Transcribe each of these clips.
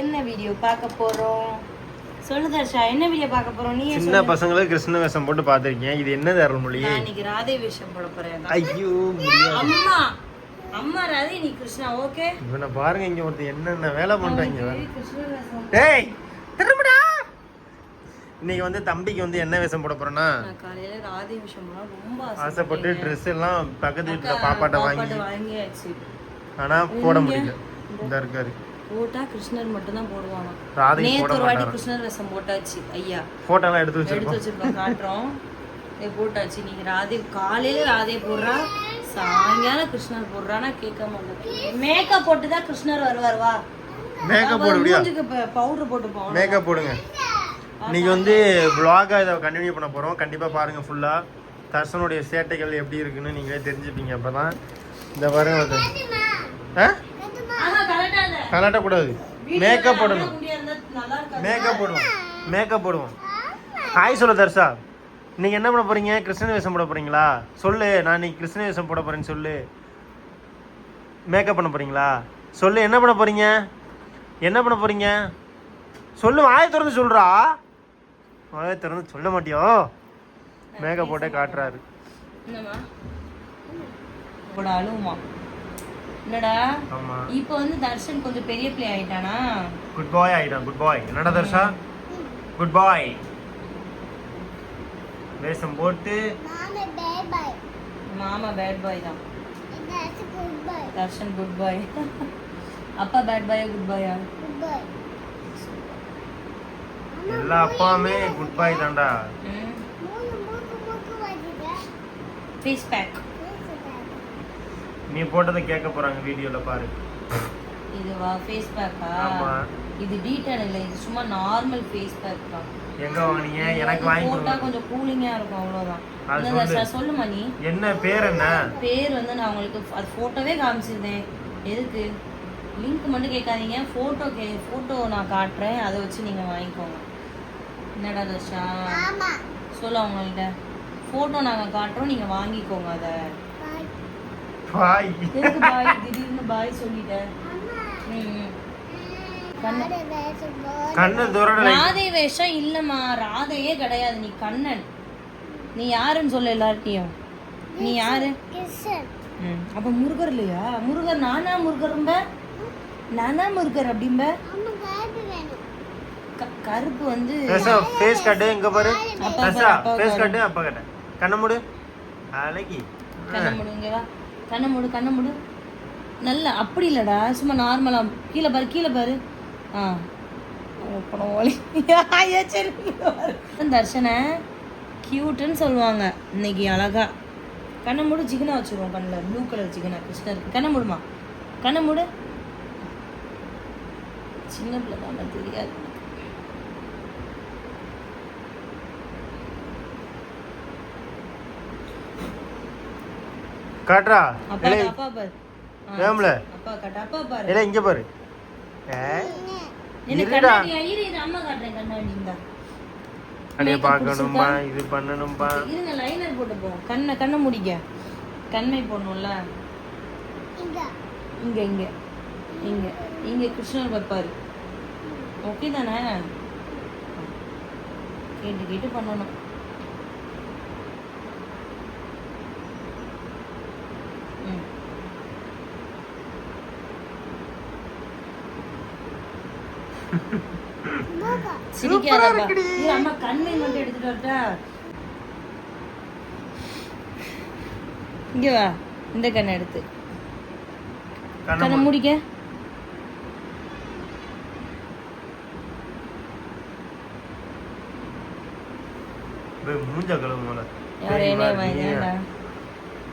என்ன வீடியோ பார்க்க போறோம்? சொல்லு தர்ஷா, என்ன வீடியோ பார்க்க போறோம்? நீ சின்ன பசங்களுக்கு கிருஷ்ண வேஷம் போட்டு பாத்திருக்கீங்க. இது என்ன அருள்மொழி? நான் இன்னைக்கு ராதே வேஷம் போட போறேன். ஐயோ அம்மா அம்மா ராதே, நீ கிருஷ்ணா. ஓகே, இவனை பாருங்க, இங்க ஒருத்தர் என்னென்ன வேலை பண்றாங்க. கிருஷ்ண வேஷம். டேய் திரும்படா. இன்னைக்கு வந்து தம்பிக்கு வந்து என்ன வேஷம் போட போறேன்னா, நான் காலையில ராதே வேஷம் போட ரொம்ப ஆசைப்பட்டு ட்ரெஸ் எல்லாம் பக்கத்து வீட்டுல பாப்பாட்ட வாங்கியாச்சு. ஆனா போட முடியல. இந்த இருக்காரு போட்டா கிருஷ்ணர் மட்டும் தான் போடுவாங்க. ராதை போட நேத்து ஒரு வாட்டி மாட்டாங்க. கிருஷ்ணர் வேஷம் போட்டாச்சு. ஐயா போட்டோ எல்லாம் எடுத்து வச்சிருக்கோம். காட்டுறோம். போட்டாச்சு. நீங்க ராதே காலையில ராதே போடுறா, சாயங்காலம் கிருஷ்ணர் போடுறானா கேட்க மாட்டேன். மேக்கப் போட்டு தான் கிருஷ்ணர் வருவார். வா மேக்கப் போடுவியா? பவுடர் போட்டு போவோம். மேக்கப் போடுங்க. இன்னைக்கு வந்து vlog-ஆ இதை கண்டினியூ பண்ண போறோம். கண்டிப்பா பாருங்க ஃபுல்லா. தர்ஷனுடைய சேட்டைகள் எப்படி இருக்குன்னு நீங்களே தெரிஞ்சுப்பீங்க. அப்பதான் இந்த பாருங்க. கலாட்ட கூடாது. மேக்கப் போடணும். மேக்கப் போடுவோம். மேக்கப் போடுவோம். ஹாய் சொல்ல தர்ஷா. நீங்க என்ன பண்ண போறீங்க? கிருஷ்ண வேஷம் போட போறீங்களா? சொல்லு. நான் இன்னைக்கு கிருஷ்ண வேஷம் போட போறேன்னு சொல்லு. மேக்கப் பண்ண போறீங்களா? சொல்லு. என்ன பண்ண போறீங்க? என்ன பண்ண போறீங்க? சொல்லு. வாயை திறந்து சொல்றா. வாயை திறந்து சொல்ல மாட்டியோ? மேக்கப் போட்டே காட்டுறாரு. என்னடா என்னடா இப்போ வந்து தர்ஷன் கொஞ்சம் பெரிய பிளே ஆயிட்டானா? குட் பாய் ஆயிட்டான். குட் பாய். என்னடா தர்ஷா? குட் பாய். வேஷம் போட்டு மாமா பேட் பாய் தான். தர்ஷன் குட் பாய். அப்பா பேட் பாயா குட் பாயா? எல்லா அப்பாவுமே குட் பாய் தான்டா. ஃபேஸ் பேக் நீ போட்டதை கேட்க போறாங்க வீடியோல பாரு. இதுவா ஃபேஸ் பேக்கா? ஆமா. இது டீடைல் இல்ல, இது சும்மா நார்மல் ஃபேஸ் பேக் தான். எங்க வாங்குனீங்க? எனக்கு வாங்கி போட்டா கொடுங்க. கொஞ்சம் கூலிங்கா இருக்கும், அவ்வளவுதான். சொல்லுமா நீ? என்ன பேர்? என்ன பேர் வந்து நான் உங்களுக்கு அது போட்டோவே காமிச்சிருந்தேன். எதுக்கு லிங்க் மட்டும் கேட்காதீங்க. போட்டோ நான் காட்டுறேன், அதை வச்சு நீங்க வாங்கிக்கோங்க. என்னடா தர்ஷா சொல்ல அவங்கள்ட்ட போட்டோ நாங்க காட்டுறோம், நீங்க வாங்கிக்கோங்க. அத பாய். எதுக்கு பாய் திடீர்னு பாய் சொல்லிட்டேன்? கண்ணன் தோரட. ராதை வேஷம் இல்லம்மா, ராதையே கிடையாது. நீ கண்ணன். நீ யாருன்னு சொல்ல எல்லார்ட்டையும். நீ யாரு? அப்ப முருகர் இல்லையா? முருகர் நானா முருகரும்ப? நானா முருகர் அப்படிம்ப? கருப்பு வந்து ஃபேஸ் கட். எங்க பாரு தர்ஷா, ஃபேஸ் கட். அப்பா கட்ட. கண்ண மூடு. அழகி. கண்ண மூடுங்க. வா கண்ண மூடு. கண்ண மூடு. நல்ல அப்படி இல்லடா, சும்மா நார்மலா. கீழே பாரு, கீழே பாரு. தர்ஷன கியூட்னு சொல்லுவாங்க. இன்னைக்கு அழகா கண்ண மூடு. ஜிகனா வச்சிருவோம் கண்ணில், ப்ளூ கலர் ஜிகனா கிருஷ்ணருக்கு. கண்ண மூடுமா? கண்ண மூடு. சின்ன பிள்ளை தான், தெரியாது. காட்றா. அப்பா அப்பா பாரு. ஏம்ல அப்பா காட்டு. அப்பா பாரு. இல்ல இங்க பாரு. என்ன கண்ணாடி ஐரி அம்மா காட்றேன். கண்ணாடி இந்த அடே பார்க்கணும்பா, இது பண்ணணும்பா. இருங்க லைனர் போட்டு போ. கண்ணை முடிங்க. கண்ணை போடணும்ல. இங்க இங்க இங்க இங்க இங்க கிருஷ்ணர் பாப்பாரு. ஓகே தானே? கேட்டு பண்ணணும். அம்மா கண்ணை மட்டும் எடுத்துட்டு வரட்டா? இங்க வா, இந்த கண்ணை எடுத்து கண்ணை முடிக்க. மூஞ்ச கழுவுல. யாரே வாங்கடா.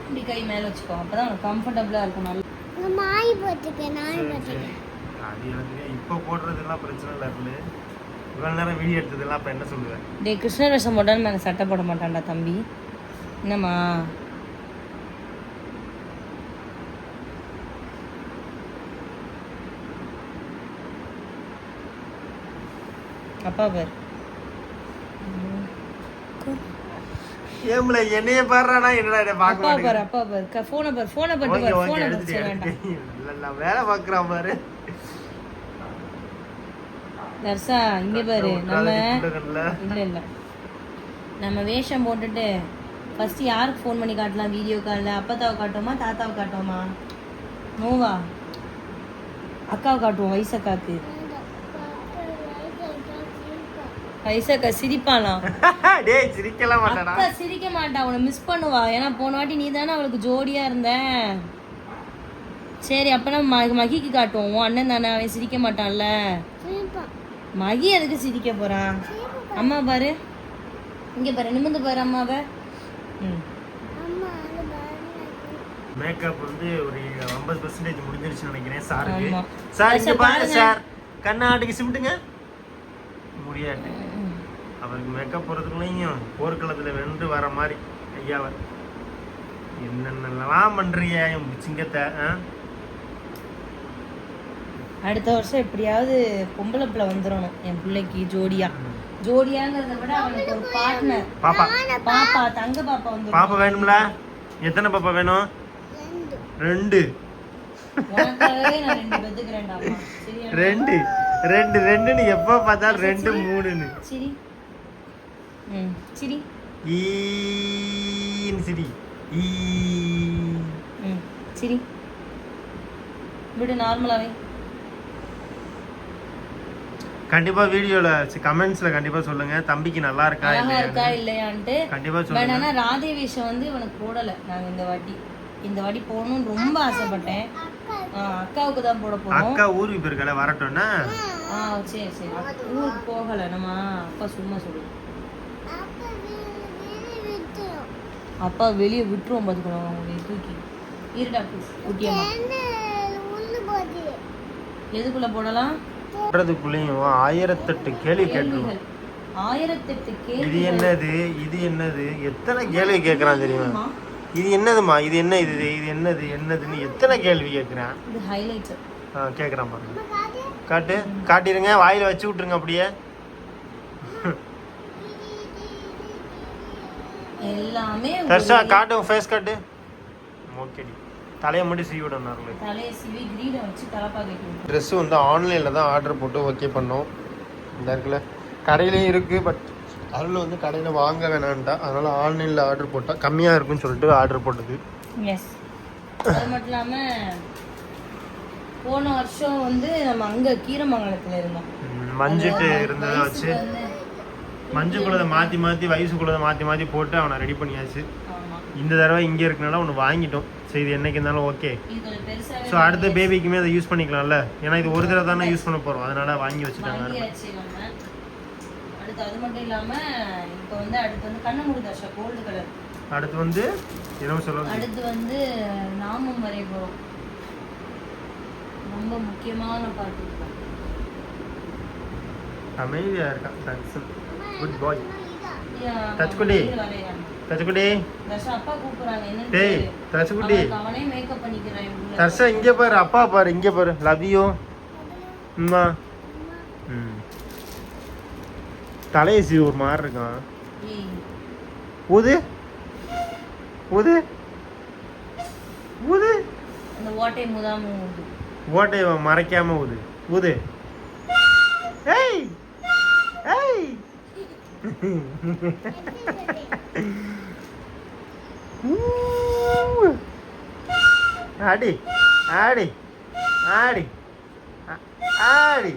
இப்படி கை மேல வச்சுக்கோ, அப்பதான் உனக்கு கம்ஃபர்ட்டபிளா இருக்கும். நல்ல நாய் போட்டுக்கேன். அது எனக்கு இப்போ போடுறதெல்லாம் பிரச்சனை இல்லை. இவ்வளோ நேரம் வீடியோ எடுத்ததெல்லாம் அப்போ என்ன சொல்லுவேன்? டே கிருஷ்ணர் வேஷம் போட்டாலும் நாங்கள் சட்டை போட மாட்டான்டா தம்பி. என்னம்மா? அப்பா பேர் ஏம்ல என்னைய பாறறானா? என்னடா பாக்க அப்பா பாரு. அப்பா பாரு. போனை பாரு. போனை போட்டு பாரு. போனை எடுத்து வேண்டாம். இல்ல வேலை பார்க்கறான் பாரு. தர்ஷா இங்க பாரு, நம்ம இல்ல நம்ம வேஷம் போட்டுட்டு ஃபர்ஸ்ட் யாருக்கு ஃபோன் பண்ணி காட்டலாம்? வீடியோ காலில் அப்பத்தாவை காட்டுவோமா தாத்தாவை காட்டுவோமா? நோவா அக்காவை காட்டுவோம். வயசக்காக்கு வயசக்கா சிரிப்பாலாம். டேய் சிரிக்கலாம் மாட்டாடா. அக்கா சிரிக்க மாட்டா, அவனை மிஸ் பண்ணுவா. ஏன்னா போன வாட்டி நீ தானே அவளுக்கு ஜோடியா இருந்த. சரி அப்பனா மகிக்கு காட்டுவோம். உன் அண்ணன் தானே, அவன் சிரிக்க மாட்டான்ல. மகி எதுக்கு சிரிக்க போறான்? அம்மா பாரு, இங்க பாரு, நிமிர்ந்து பாரு அம்மாவை. மேக்கப் வந்து ஒரு 50% முடிஞ்சிருச்சுன்னு நினைக்கிறேன் சாருக்கு. சார் இங்க பாருங்க சார், கண்ணாடிக்கு சிமிட்டுங்க. முடியாது, அவருக்கு மேக்கப் போறதுக்குள்ளேயும் போர்க்களத்துல வென்று வர மாதிரி ஐயாவை என்னென்னலாம் பண்றீங்க என் சிங்கத்தை. அடுத்த வருஷம் எப்படியாவது பொம்பளை பிள்ளை வந்துடணும் என் பிள்ளைக்கு ஜோடியா. ஜோடியாங்கிறத விட அவனுக்கு ஒரு பார்ட்னர். பாப்பா பாப்பா தங்க பாப்பா வந்து. பாப்பா வேணும்ல? எத்தனை பாப்பா வேணும்? 2. உனக்காகவே நான் 2 பெத்துக்கிறேன்டா அம்மா. சரியா? 2 நீ எப்போ பார்த்தாலும் 2 3ன்னு. சரி சரி சரி சரி விடு, நார்மலாவே. கண்டிப்பா வீடியோல கமெண்ட்ஸ்ல கண்டிப்பா சொல்லுங்க தம்பிக்கு நல்லா இருக்கா இல்லையான்ட்டு. கண்டிப்பா சொல்லுங்க. ஆனா ராதே வேஷம் வந்து இவனுக்கு போடல. நாங்க இந்த வாட்டி போகணும்னு ரொம்ப ஆசைப்பட்டேன். அக்காவுக்கு தான் போட போறோம். அக்கா ஊருக்கு போயிருக்கல, வரட்டும்னா. சரி சரி, ஊருக்கு போகல நம்ம. அப்பா சும்மா சொல்லு, அப்பா வெளியே விட்டுருவோம் பார்த்துக்கணும். அவங்க தூக்கி இருடா குட்டியம்மா. எதுக்குள்ள போடலாம்? போடுறதுக்குள்ளேயும் 1008 கேள்வி கேட்டுருவோம். 1008 கேள்வி. இது என்னது, இது என்னது, எத்தனை கேள்வி கேட்கறான் தெரியுமா? இது என்னதுமா, இது என்ன, இது என்னது என்னதுன்னு எத்தனை கேள்வி கேட்குறேன். இது ஹைலைட். கேட்குறான் பாருங்க. காட்டிடுங்க, வாயில வச்சு விட்டுருங்க அப்படியே. எல்லாமே தர்ஷா காட்டு, ஃபேஸ் காட்டு. ஓகேடி, தலையை மட்டும் சீவி விடணும். தலையை சீவி கிரீட வச்சு தலப்பா வைக்கணும். ட்ரெஸ் வந்து ஆன்லைனில் தான் ஆர்டர் போட்டு ஓகே பண்ணோம். இந்த இருக்குல்ல, கடையிலையும் இருக்குது. பட் அதில் வந்து கடையில் வாங்க வேணான்ட்டா, அதனால் ஆன்லைனில் ஆர்டர் போட்டால் கம்மியாக இருக்குன்னு சொல்லிட்டு ஆர்டர் போட்டது. எஸ், அது மட்டும் இல்லாமல் போன வருஷம் வந்து நம்ம அங்கே கீரமங்கலத்தில் இருந்தோம். மஞ்சுட்டு இருந்ததை வச்சு மஞ்சுக்குள்ளதை மாற்றி வயசுக்குள்ளதை மாற்றி போட்டு அவனை ரெடி பண்ணியாச்சு. இந்த தடவை இங்கே இருக்கனால ஒன்று வாங்கிட்டோம். சரி இது என்னைக்கு இருந்தாலும் ஓகே. ஸோ அடுத்த பேபிக்குமே அதை யூஸ் பண்ணிக்கலாம்ல, ஏன்னா இது ஒரு தடவை தானே யூஸ் பண்ண போகிறோம், அதனால வாங்கி வச்சுட்டாங்க. அடுத்து அது மட்டும் இல்லாமல் இப்போ வந்து அடுத்து வந்து கண்ணமுடி தர்ஷா கோல்டு கலர். அடுத்து வந்து என்ன சொல்லுவாங்க, அடுத்து வந்து நாமும் வரைய போகிறோம். ரொம்ப முக்கியமான பாட்டு. அமைதியா இருக்கான். குட் பாய். தச்சுக்குடி தச்சுக்குடி தர்ஷா அப்பா கூப்பிடுறாங்க. என்ன டேய் தச்சுக்குடி, அவனே மேக்கப் பண்ணிக்கிறான். தர்ஷா இங்க பாரு, அப்பா பாரு, இங்க பாரு. லவ் யூ அம்மா. தலையசி ஒரு மாதிரி இருக்கான். ஊது ஊது ஊது, அந்த ஓட்டை முதாம ஊது, ஓட்டை மறைக்காம ஊது ஊது. ஏய் ஏய் ஆடி ஆடி ஆடி ஆடி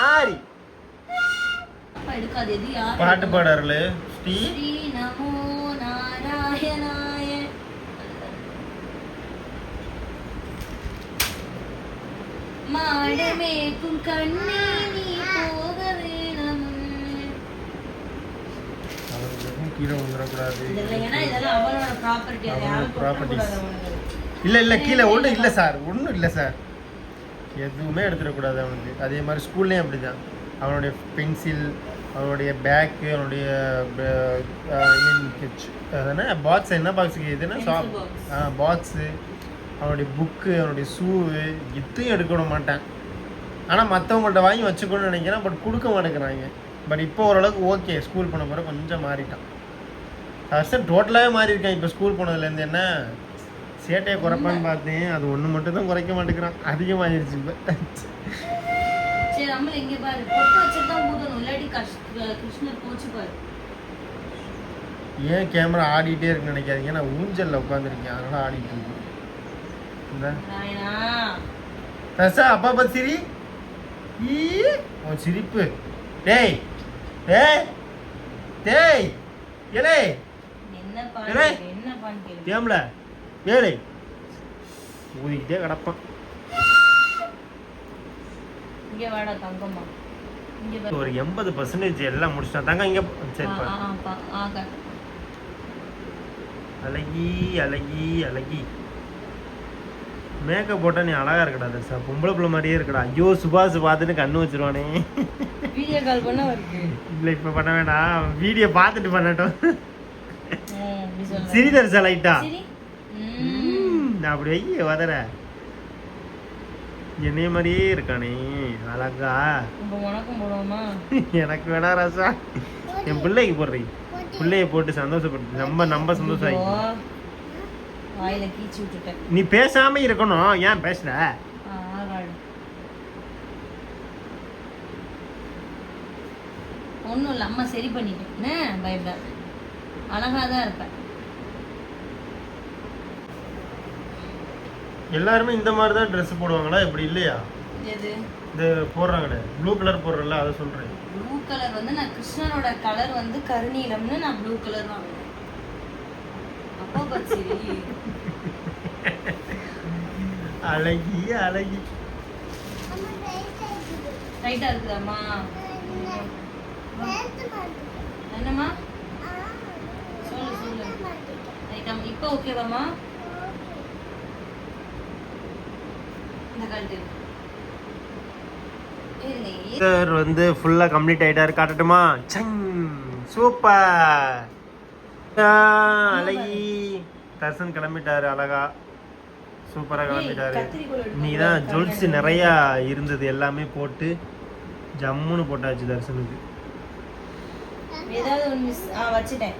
ஆடி. பாட்டு பாடுறாரு ஸ்ரீ நமோ நாராயணாய. மாடமேக்கும் கண்ணே நீ போக வேணும். கீழே வந்துடக்கூடாது. இல்ல கீழே ஒன்றும் இல்லை சார், ஒன்றும் இல்லை சார், எதுவுமே எடுத்துடக்கூடாது அவனுக்கு. அதே மாதிரி ஸ்கூல்லேயும் அப்படி தான். அவனுடைய பென்சில், அவனுடைய பேக்கு, அவனுடைய அதனால் பாக்ஸ், என்ன பாக்ஸுக்கு இதுன்னா பாக்ஸு, அவனுடைய புக்கு, அவனுடைய ஷூவு, இத்தையும் எடுக்க விட மாட்டேன். ஆனால் மற்றவங்கள்ட்ட வாங்கி வச்சுக்கணும்னு நினைக்கிறேன், பட் கொடுக்க மாட்டேங்கிறாங்க. பட் இப்போ ஓரளவுக்கு ஓகே, ஸ்கூல் போன பிறகு கொஞ்சம் மாறிட்டான். ஃபர்ஸ்ட் டோட்டலாகவே மாறி இருக்கான். இப்போ ஸ்கூல் போனதுலேருந்து என்ன சேட்டையை குறைப்பான்னு பார்த்தேன், அது ஒன்று மட்டும் தான் குறைக்க மாட்டேங்கிறான், அதிகமாகிடுச்சு இப்போ. சரி நம்மள இங்க பாரு பொட்டு வச்சிட்டு தான் ஊதணும் இல்லாட்டி கிருஷ்ணர் கோச்சு பாரு. ஏன் கேமரா ஆடிட்டே இருக்குன்னு நினைக்காதீங்க, நான் ஊஞ்சல்ல உட்காந்துருக்கேன் அதனால ஆடிட்டு இருக்கு. இந்த நாயனா தர்சா அப்பா பார்த்து சிரி. ஈ உன் சிரிப்பு. டேய் டேய் டேய் ஏலே என்ன பாரு ஏலே என்ன பான்னு கேளு. கேம்ல ஏலே ஊதிக்கிட்டே கிடப்பான். இங்க வாடா தங்கம்மா. இங்க பாரு. ஒரு 80% எல்லாம் முடிச்சிட்டான். தங்க இங்க சரி பாரு. ஆக அழகி அழகி அழகி. மேக்கப் போட்டா நீ அழகா இருக்கடா தர்சா, பொம்பளை பிள்ளை மாதிரியே இருக்கடா. ஐயோ சுபாஷ் பார்த்துட்டு கண்ணு வச்சிருவானே. வீடியோ கால் பண்ண வருது. இல்லை இப்போ பண்ண வேண்டாம், வீடியோ பார்த்துட்டு பண்ணட்டும். இப்படி சொல்ல. சிரி தர்சா லைட்டா. சரி. நான் அப்படி வைக்க வதற என்னைய மாதிரியே இருக்கானே அழகா. இப்போ உனக்கும் போடுவோமா? எனக்கு வேணா ராசா, என் பிள்ளைக்கு போடுறீங்க. பிள்ளைய போட்டு சந்தோஷப்பட்டு நம்ம சந்தோஷம் ஆகிக்கும். வாயில கீச்சு விட்டுட்டேன். நீ பேசாம இருக்கணும், ஏன் பேசுற? ஒன்றும் இல்லை, அம்மா சரி பண்ணிட்டேன். பயப்படாத, அழகா தான் இருப்பேன். எல்லாருமே இந்த மாதிரி தான் ட்ரெஸ் போடுவாங்களா, இப்படி இல்லையா? எது இந்த போடுறாங்களே ப்ளூ கலர் போடுறல, அதை சொல்றேன். ப்ளூ கலர் வந்து நான் கிருஷ்ணனோட கலர் வந்து கருநீலம்னு நான் ப்ளூ கலர் வாங்குவேன். அப்போ பச்சி அழகி அழகி. ரைட்டா இருக்குதாம்மா? என்னம்மா சொல்லு சொல்லு. ரைட்டா இப்போ ஓகேவாம்மா? இந்த கழுத்து சார் வந்து ஃபுல்லா கம்ப்ளீட் ஆயிட்டாரு. காட்டட்டுமா? சங் சூப்பர். அழகி. தர்சன் கிளம்பிட்டாரு அழகா, சூப்பரா கிளம்பிட்டாரு. இன்னைக்கு தான் ஜுவல்ஸ் நிறைய இருந்தது, எல்லாமே போட்டு ஜம்முன்னு போட்டாச்சு தர்சனுக்கு. ஏதாவது ஒன்று மிஸ் வச்சுட்டேன்,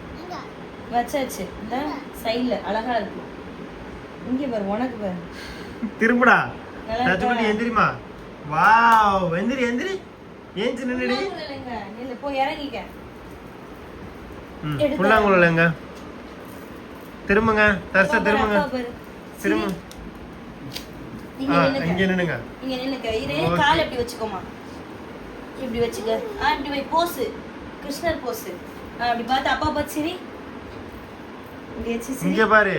வச்சாச்சு. இந்த சைடில் அழகா இருக்கு. இங்கே பாரு, உனக்கு பாரு. திரும்புடா தச்சுக்குட்டி, எந்திரிமா. வாவ், எந்திரி எந்திரி, ஏஞ்சி நின்னுடி. நில்லு, போய் இறங்கிக்க. புல்லாங்குழலங்க. திரும்புங்க தர்சா, திரும்புங்க திரும்ப. இங்க நின்னுங்க. இங்க நின்னுக்க. இதே கால் எப்படி வச்சுக்கோமா, இப்படி வச்சுக்க. இப்படி வை, போஸ் கிருஷ்ணர் போஸ். அப்படி பார்த்து அப்பா பார்த்து சரி. இப்படி வச்சு சரி. இங்க பாரு.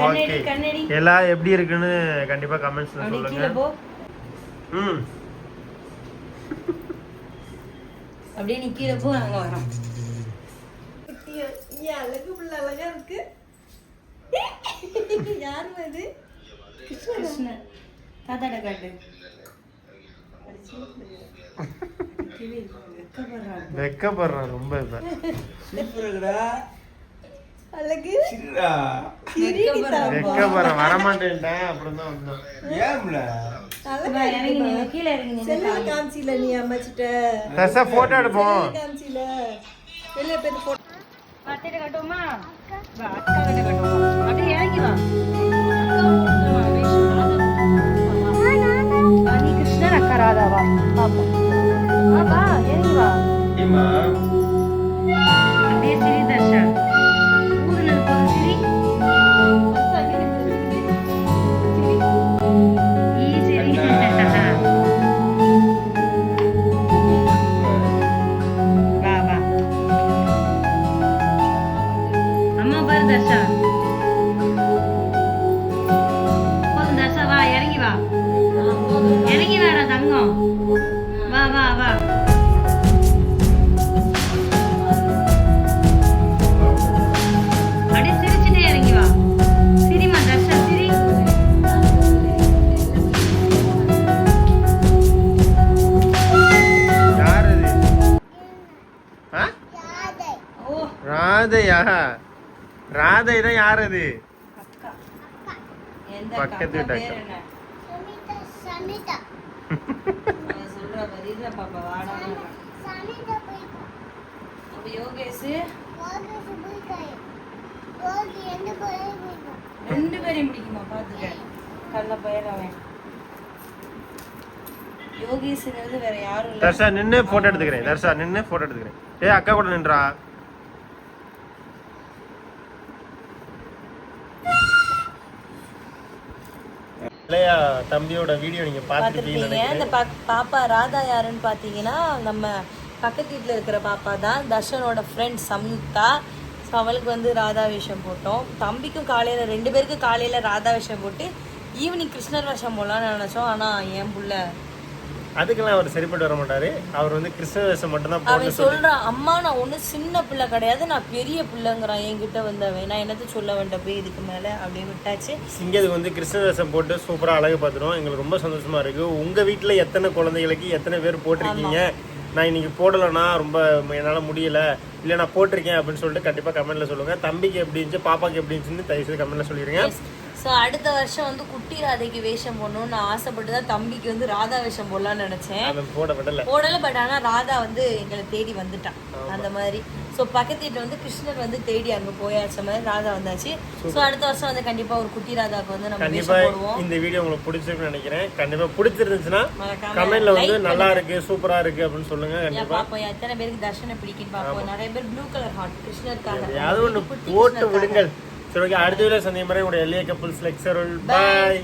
ஓகே, எல்லாம் எப்படி இருக்குன்னு கண்டிப்பா கமெண்ட்ஸ்ல சொல்லுங்க. அப்படியே நீ கீழே போ, அங்க வரோம். அழகு புள்ள அழகா இருக்கு. யாரும் அது? கிருஷ்ணன். தாத்தாட காட்டு. வெக்கப்படுறான் ரொம்ப. இப்ப அழகு வெக்கப்படுறான், வரமாட்டேன்ட்டேன். அப்புறம் தான் வந்தோம். கீழே இறங்கி காமிச்சில நீ அமைச்சிட்ட. தர்சா போட்டோ எடுப்போம். காமிச்சில வெளிய போய் போட்டோ அத்தைட்ட காட்டுவோமா? வா, அக்கா கிட்ட காட்டுவோமா? அப்படியே இறங்கி வா. நீ கிருஷ்ணர், அக்கா ராதாவா? பாப்போம். வா இறங்கி வா. அப்படியே சிரி தர்ஷா. ஊதுனது போதும் சிரி. ராதையா? ராதை தான் யார் அது? பக்கத்து வீட்டு அக்கா. ரெண்டு பேரையும் பிடிக்குமா? பாத்துக்க, கல்ல பயிர் அவன். யோகேஷ்ங்கிறது வேற யாரும் இல்ல. தர்ஷா நின்னு போட்டோ எடுத்துக்கிறேன். தர்ஷா நின்னு போட்டோ எடுத்துக்கிறேன். ஏய் அக்கா கூட நின்றா. இல்லையா தம்பியோட வீடியோ நீங்க பார்த்துருப்பீங்க. இந்த பாப்பா ராதா யாருன்னு பார்த்தீங்கன்னா நம்ம பக்கத்து வீட்டில் இருக்கிற பாப்பா தான், தர்ஷனோட ஃப்ரெண்ட் சம்யுக்தா. ஸோ அவளுக்கு வந்து ராதா வேஷம் போட்டோம். தம்பிக்கும் காலையில் 2 பேருக்கும் காலையில் ராதா வேஷம் போட்டு ஈவினிங் கிருஷ்ணர் வேஷம் போடலான்னு நினச்சோம். ஆனால் என் புள்ள அதுக்கெல்லாம் அவர் சரிப்பட்டு வர மாட்டாரு. அவர் வந்து கிருஷ்ண வேஷம் மட்டும் தான் அவன் சொல்றான், அம்மா நான் ஒன்றும் சின்ன பிள்ளை கிடையாது, நான் பெரிய பிள்ளைங்கிறான் என்கிட்ட வந்தவன். நான் என்னத்த சொல்ல வேண்டாம் போய் இதுக்கு மேலே அப்படின்னு விட்டாச்சு. இங்கே இது வந்து கிருஷ்ண வேஷம் போட்டு சூப்பராக அழகு பார்த்துருவோம். எங்களுக்கு ரொம்ப சந்தோஷமா இருக்கு. உங்கள் வீட்டில் எத்தனை குழந்தைகளுக்கு எத்தனை பேர் போட்டிருக்கீங்க, நான் இன்னைக்கு போடலைன்னா ரொம்ப என்னால் முடியல, இல்லை நான் போட்டிருக்கேன் அப்படின்னு சொல்லிட்டு கண்டிப்பாக கமெண்ட்ல சொல்லுங்க. தம்பிக்கு எப்படி இருந்துச்சு, பாப்பாக்கு எப்படி இருந்துச்சுன்னு தயவுசெய்து கமெண்ட்ல சொல்லிடுங்க. ஸோ அடுத்த வருஷம் வந்து குட்டி ராதைக்கு வேஷம் போடணும்னு நான் ஆசைப்பட்டு தான் தம்பிக்கு வந்து ராதா வேஷம் போடலான்னு நினைச்சேன். போடல. பட் ஆனால் ராதா வந்து எங்களை தேடி வந்துட்டான் அந்த மாதிரி. ஸோ பக்கத்து வீட்டில் வந்து கிருஷ்ணர் வந்து தேடி அங்கே போயாச்ச மாதிரி ராதா வந்தாச்சு. ஸோ அடுத்த வருஷம் வந்து கண்டிப்பா ஒரு குட்டி ராதாக்கு வந்து நம்ம வேஷம் போடுவோம். இந்த வீடியோ உங்களுக்கு பிடிச்சிருக்குன்னு நினைக்கிறேன். கண்டிப்பா பிடிச்சிருந்துச்சுன்னா கமெண்ட்ல வந்து நல்லா இருக்கு சூப்பரா இருக்கு அப்படின்னு சொல்லுங்க. கண்டிப்பா பாப்போம் எத்தனை பேருக்கு தர்ஷனை பிடிக்குன்னு பாப்போம். நிறைய பேர் ப்ளூ கலர் ஹார்ட் கிருஷ்ணருக்காக அது ஒன்று போட்டு விடுங்கள். சரி ஓகே, அடுத்த வீடியோ சந்திக்கும் வரை உங்களுடைய எல்ஏ கப்புள்ஸ் லெக்சர். பாய்.